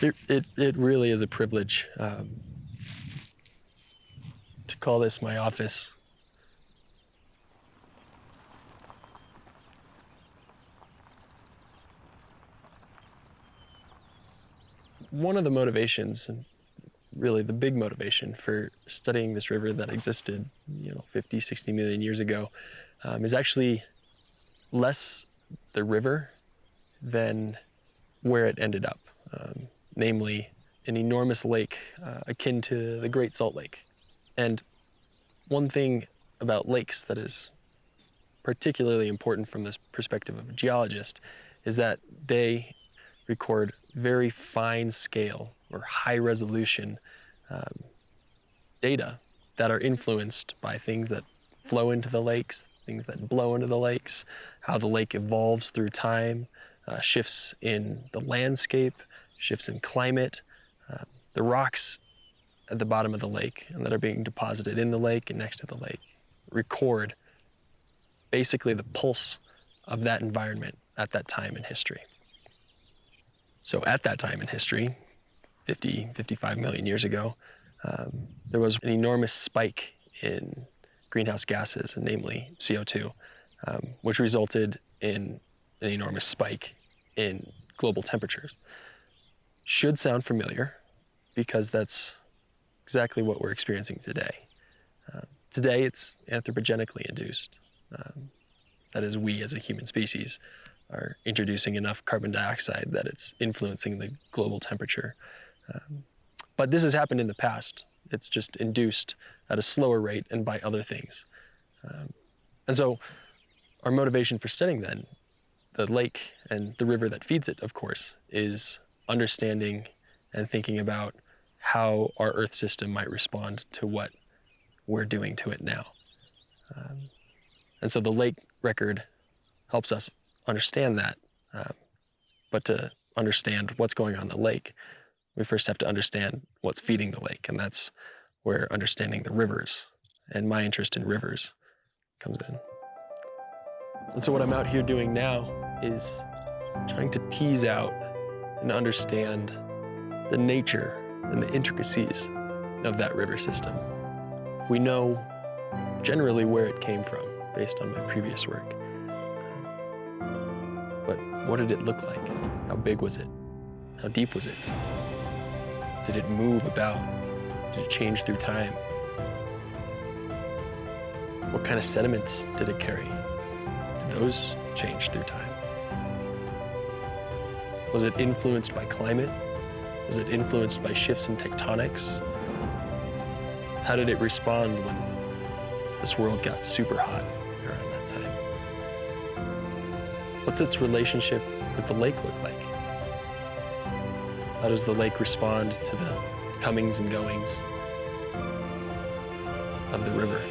It really is a privilege to call this my office. One of the motivations, and really the big motivation for studying this river that existed, 50, 60 million years ago, is actually less the river than where it ended up, namely an enormous lake akin to the Great Salt Lake. And one thing about lakes that is particularly important from this perspective of a geologist is that they record very fine scale or high resolution data that are influenced by things that flow into the lakes, things that blow into the lakes, how the lake evolves through time, shifts in the landscape, shifts in climate, the rocks at the bottom of the lake and that are being deposited in the lake and next to the lake record basically the pulse of that environment at that time in history. So at that time in history, 50, 55 million years ago, there was an enormous spike in greenhouse gases, and namely CO2, which resulted in an enormous spike in global temperatures. Should sound familiar because that's exactly what we're experiencing today. Today it's anthropogenically induced. That is, we as a human species are introducing enough carbon dioxide that it's influencing the global temperature. But this has happened in the past. It's just induced at a slower rate and by other things. And so our motivation for studying then, the lake and the river that feeds it, of course, is understanding and thinking about how our Earth system might respond to what we're doing to it now. And so the lake record helps us understand that. But to understand what's going on in the lake, we first have to understand what's feeding the lake, and that's where understanding the rivers and my interest in rivers comes in. And so what I'm out here doing now is trying to tease out and understand the nature and the intricacies of that river system. We know generally where it came from based on my previous work. But what did it look like? How big was it? How deep was it? Did it move about? Did it change through time? What kind of sediments did it carry? Did those change through time? Was it influenced by climate? Was it influenced by shifts in tectonics? How did it respond when this world got super hot around that time? What's its relationship with the lake look like? How does the lake respond to the comings and goings of the river?